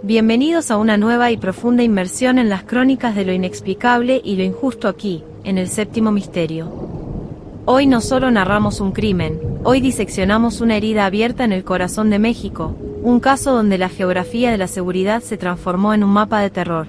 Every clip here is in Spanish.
Bienvenidos a una nueva y profunda inmersión en las crónicas de lo inexplicable y lo injusto aquí, en el séptimo misterio. Hoy no solo narramos un crimen, hoy diseccionamos una herida abierta en el corazón de México, un caso donde la geografía de la seguridad se transformó en un mapa de terror.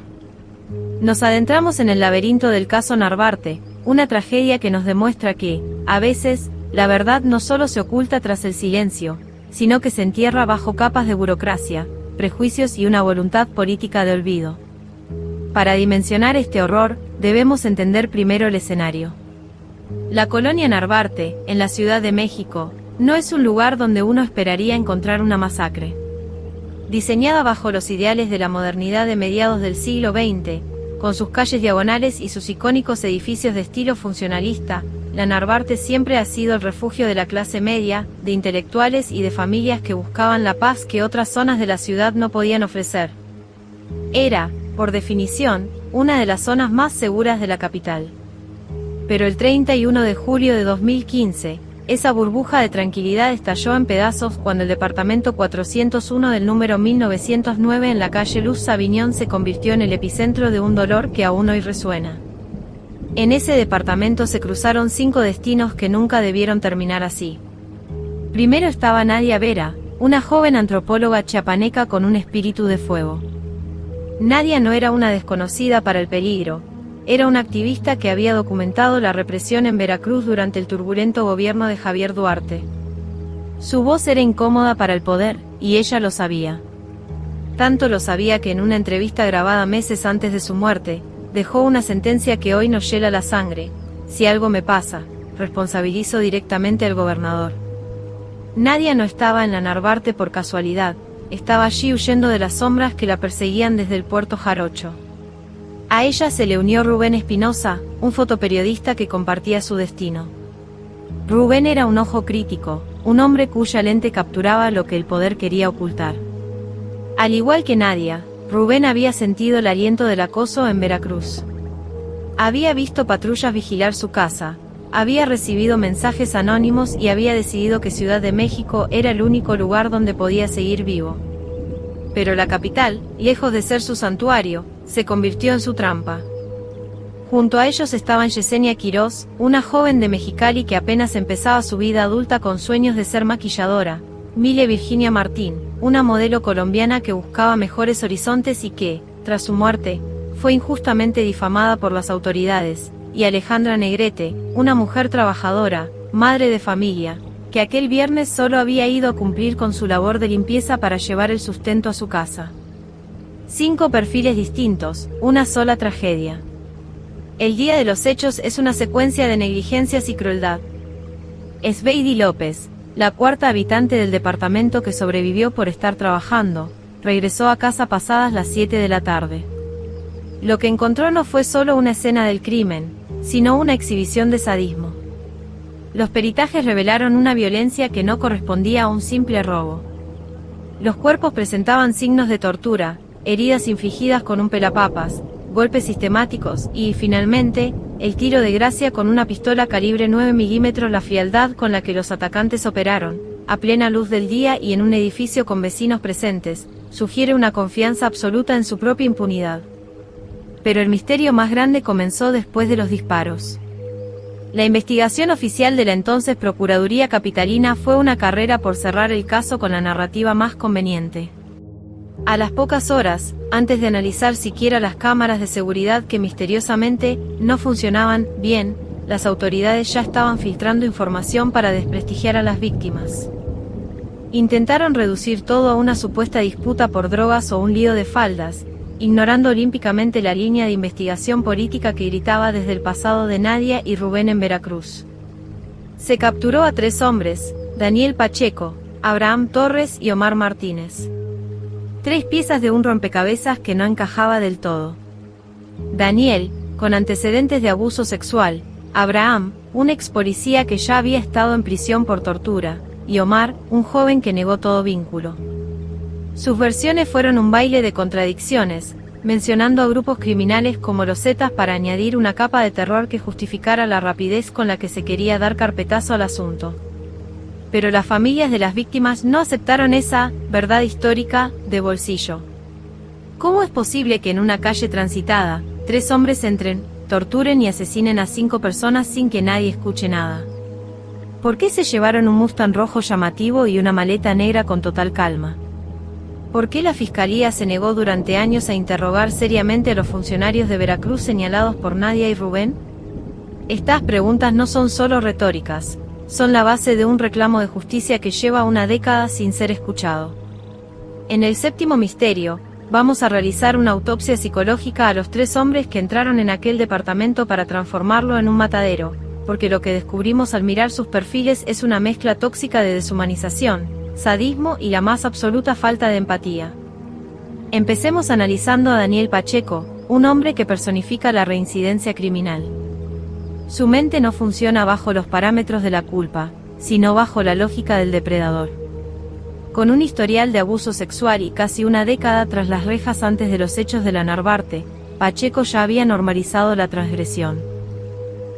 Nos adentramos en el laberinto del caso Narvarte, una tragedia que nos demuestra que, a veces, la verdad no solo se oculta tras el silencio, sino que se entierra bajo capas de burocracia, prejuicios y una voluntad política de olvido. Para dimensionar este horror, debemos entender primero el escenario. La colonia Narvarte, en la Ciudad de México, no es un lugar donde uno esperaría encontrar una masacre. Diseñada bajo los ideales de la modernidad de mediados del siglo XX, con sus calles diagonales y sus icónicos edificios de estilo funcionalista, la Narvarte siempre ha sido el refugio de la clase media, de intelectuales y de familias que buscaban la paz que otras zonas de la ciudad no podían ofrecer. Era, por definición, una de las zonas más seguras de la capital. Pero el 31 de julio de 2015, esa burbuja de tranquilidad estalló en pedazos cuando el departamento 401 del número 1909 en la calle Luz Sabiñón se convirtió en el epicentro de un dolor que aún hoy resuena. En ese departamento se cruzaron 5 destinos que nunca debieron terminar así. Primero estaba Nadia Vera, una joven antropóloga chiapaneca con un espíritu de fuego. Nadia no era una desconocida para el peligro, era una activista que había documentado la represión en Veracruz durante el turbulento gobierno de Javier Duarte. Su voz era incómoda para el poder, y ella lo sabía. Tanto lo sabía que en una entrevista grabada meses antes de su muerte, dejó una sentencia que hoy nos hiela la sangre: si algo me pasa, responsabilizo directamente al gobernador. Nadia no estaba en la Narvarte por casualidad, estaba allí huyendo de las sombras que la perseguían desde el puerto Jarocho. A ella se le unió Rubén Espinosa, un fotoperiodista que compartía su destino. Rubén era un ojo crítico, un hombre cuya lente capturaba lo que el poder quería ocultar. Al igual que Nadia, Rubén había sentido el aliento del acoso en Veracruz. Había visto patrullas vigilar su casa, había recibido mensajes anónimos y había decidido que Ciudad de México era el único lugar donde podía seguir vivo. Pero la capital, lejos de ser su santuario, se convirtió en su trampa. Junto a ellos estaban Yesenia Quirós, una joven de Mexicali que apenas empezaba su vida adulta con sueños de ser maquilladora, Mile Virginia Martín, una modelo colombiana que buscaba mejores horizontes y que, tras su muerte, fue injustamente difamada por las autoridades, y Alejandra Negrete, una mujer trabajadora, madre de familia, que aquel viernes solo había ido a cumplir con su labor de limpieza para llevar el sustento a su casa. 5 perfiles distintos, una sola tragedia. El día de los hechos es una secuencia de negligencias y crueldad. Esbeidi López, la cuarta habitante del departamento que sobrevivió por estar trabajando, regresó a casa pasadas las 7 de la tarde. Lo que encontró no fue solo una escena del crimen, sino una exhibición de sadismo. Los peritajes revelaron una violencia que no correspondía a un simple robo. Los cuerpos presentaban signos de tortura, heridas infligidas con un pelapapas, golpes sistemáticos y, finalmente, el tiro de gracia con una pistola calibre 9 milímetros. La frialdad con la que los atacantes operaron, a plena luz del día y en un edificio con vecinos presentes, sugiere una confianza absoluta en su propia impunidad. Pero el misterio más grande comenzó después de los disparos. La investigación oficial de la entonces Procuraduría Capitalina fue una carrera por cerrar el caso con la narrativa más conveniente. A las pocas horas, antes de analizar siquiera las cámaras de seguridad que misteriosamente no funcionaban bien, las autoridades ya estaban filtrando información para desprestigiar a las víctimas. Intentaron reducir todo a una supuesta disputa por drogas o un lío de faldas, ignorando olímpicamente la línea de investigación política que gritaba desde el pasado de Nadia y Rubén en Veracruz. Se capturó a 3 hombres: Daniel Pacheco, Abraham Torres y Omar Martínez. 3 piezas de un rompecabezas que no encajaba del todo. Daniel, con antecedentes de abuso sexual; Abraham, un ex policía que ya había estado en prisión por tortura; y Omar, un joven que negó todo vínculo. Sus versiones fueron un baile de contradicciones, mencionando a grupos criminales como los Zetas para añadir una capa de terror que justificara la rapidez con la que se quería dar carpetazo al asunto. pero las familias de las víctimas no aceptaron esa verdad histórica de bolsillo. ¿Cómo es posible que en una calle transitada, 3 hombres entren, torturen y asesinen a 5 personas sin que nadie escuche nada? ¿Por qué se llevaron un Mustang rojo llamativo y una maleta negra con total calma? ¿Por qué la Fiscalía se negó durante años a interrogar seriamente a los funcionarios de Veracruz señalados por Nadia y Rubén? Estas preguntas no son solo retóricas, son la base de un reclamo de justicia que lleva una década sin ser escuchado. En el séptimo misterio, vamos a realizar una autopsia psicológica a los 3 hombres que entraron en aquel departamento para transformarlo en un matadero, porque lo que descubrimos al mirar sus perfiles es una mezcla tóxica de deshumanización, sadismo y la más absoluta falta de empatía. Empecemos analizando a Daniel Pacheco, un hombre que personifica la reincidencia criminal. Su mente no funciona bajo los parámetros de la culpa, sino bajo la lógica del depredador. Con un historial de abuso sexual y casi una década tras las rejas antes de los hechos de la Narvarte, Pacheco ya había normalizado la transgresión.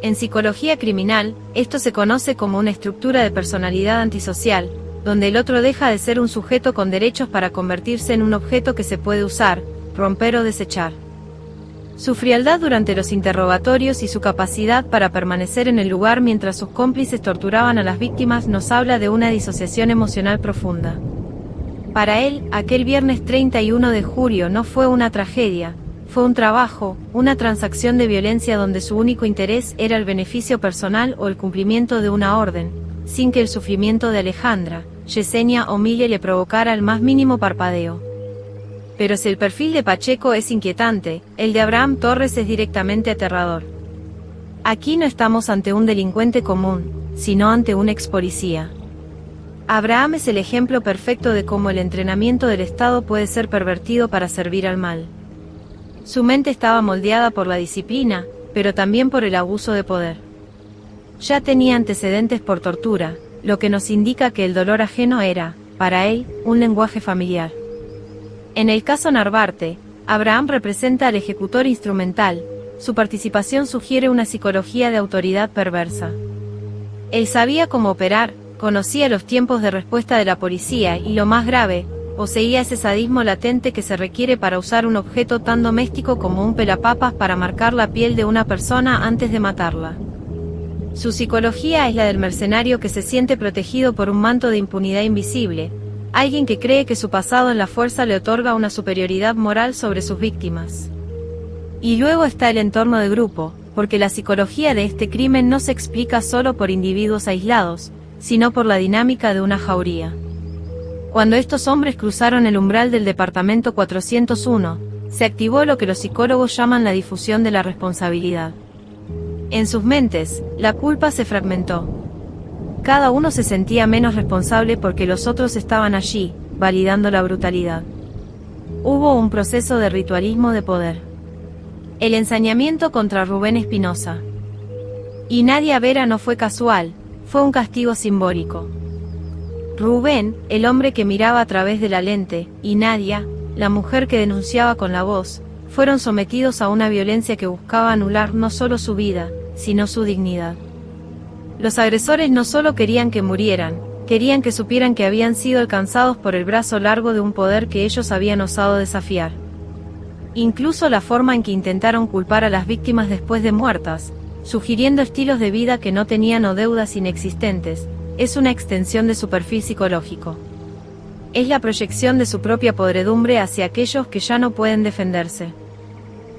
En psicología criminal, esto se conoce como una estructura de personalidad antisocial, donde el otro deja de ser un sujeto con derechos para convertirse en un objeto que se puede usar, romper o desechar. Su frialdad durante los interrogatorios y su capacidad para permanecer en el lugar mientras sus cómplices torturaban a las víctimas nos habla de una disociación emocional profunda. Para él, aquel viernes 31 de julio no fue una tragedia, fue un trabajo, una transacción de violencia donde su único interés era el beneficio personal o el cumplimiento de una orden, sin que el sufrimiento de Alejandra, Yesenia o Mile le provocara el más mínimo parpadeo. Pero si el perfil de Pacheco es inquietante, el de Abraham Torres es directamente aterrador. Aquí no estamos ante un delincuente común, sino ante un ex policía. Abraham es el ejemplo perfecto de cómo el entrenamiento del Estado puede ser pervertido para servir al mal. Su mente estaba moldeada por la disciplina, pero también por el abuso de poder. Ya tenía antecedentes por tortura, lo que nos indica que el dolor ajeno era, para él, un lenguaje familiar. En el caso Narvarte, Abraham representa al ejecutor instrumental, su participación sugiere una psicología de autoridad perversa. Él sabía cómo operar, conocía los tiempos de respuesta de la policía y lo más grave, poseía ese sadismo latente que se requiere para usar un objeto tan doméstico como un pelapapas para marcar la piel de una persona antes de matarla. Su psicología es la del mercenario que se siente protegido por un manto de impunidad invisible, alguien que cree que su pasado en la fuerza le otorga una superioridad moral sobre sus víctimas. Y luego está el entorno de grupo, porque la psicología de este crimen no se explica solo por individuos aislados, sino por la dinámica de una jauría. Cuando estos hombres cruzaron el umbral del departamento 401, se activó lo que los psicólogos llaman la difusión de la responsabilidad. En sus mentes, la culpa se fragmentó. Cada uno se sentía menos responsable porque los otros estaban allí, validando la brutalidad. Hubo un proceso de ritualismo de poder. El ensañamiento contra Rubén Espinosa. Y Nadia Vera no fue casual, fue un castigo simbólico. Rubén, el hombre que miraba a través de la lente, y Nadia, la mujer que denunciaba con la voz, fueron sometidos a una violencia que buscaba anular no solo su vida, sino su dignidad. Los agresores no solo querían que murieran, querían que supieran que habían sido alcanzados por el brazo largo de un poder que ellos habían osado desafiar. Incluso la forma en que intentaron culpar a las víctimas después de muertas, sugiriendo estilos de vida que no tenían o deudas inexistentes, es una extensión de su perfil psicológico. Es la proyección de su propia podredumbre hacia aquellos que ya no pueden defenderse.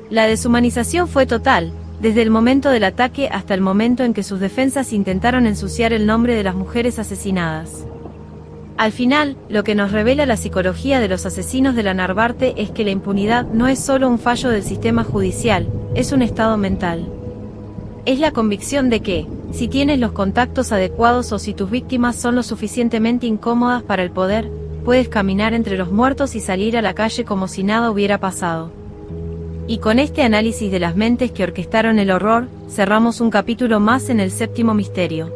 La deshumanización fue total, desde el momento del ataque hasta el momento en que sus defensas intentaron ensuciar el nombre de las mujeres asesinadas. Al final, lo que nos revela la psicología de los asesinos de la Narvarte es que la impunidad no es solo un fallo del sistema judicial, es un estado mental. Es la convicción de que, si tienes los contactos adecuados o si tus víctimas son lo suficientemente incómodas para el poder, puedes caminar entre los muertos y salir a la calle como si nada hubiera pasado. Y con este análisis de las mentes que orquestaron el horror, cerramos un capítulo más en el séptimo misterio.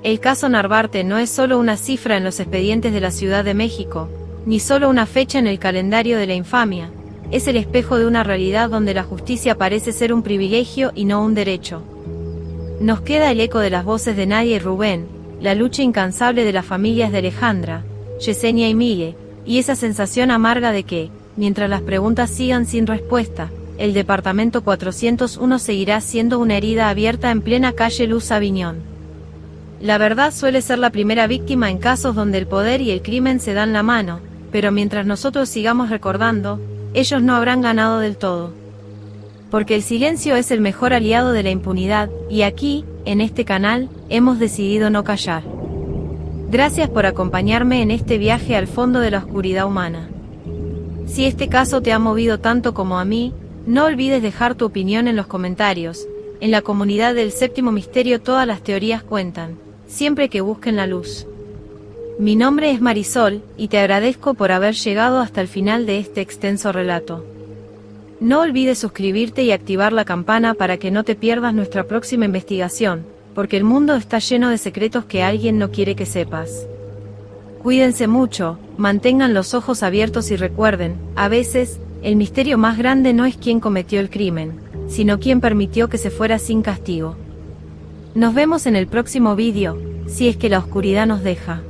El caso Narvarte no es solo una cifra en los expedientes de la Ciudad de México, ni solo una fecha en el calendario de la infamia, es el espejo de una realidad donde la justicia parece ser un privilegio y no un derecho. Nos queda el eco de las voces de Nadia y Rubén, la lucha incansable de las familias de Alejandra, Yesenia y Mile, y esa sensación amarga de que, mientras las preguntas sigan sin respuesta, el departamento 401 seguirá siendo una herida abierta en plena calle Luz Aviñón. La verdad suele ser la primera víctima en casos donde el poder y el crimen se dan la mano, pero mientras nosotros sigamos recordando, ellos no habrán ganado del todo. Porque el silencio es el mejor aliado de la impunidad, y aquí, en este canal, hemos decidido no callar. Gracias por acompañarme en este viaje al fondo de la oscuridad humana. Si este caso te ha movido tanto como a mí, no olvides dejar tu opinión en los comentarios. En la comunidad del Séptimo Misterio todas las teorías cuentan, siempre que busquen la luz. Mi nombre es Marisol, y te agradezco por haber llegado hasta el final de este extenso relato. No olvides suscribirte y activar la campana para que no te pierdas nuestra próxima investigación, porque el mundo está lleno de secretos que alguien no quiere que sepas. Cuídense mucho, mantengan los ojos abiertos y recuerden, a veces, el misterio más grande no es quién cometió el crimen, sino quién permitió que se fuera sin castigo. Nos vemos en el próximo vídeo, si es que la oscuridad nos deja.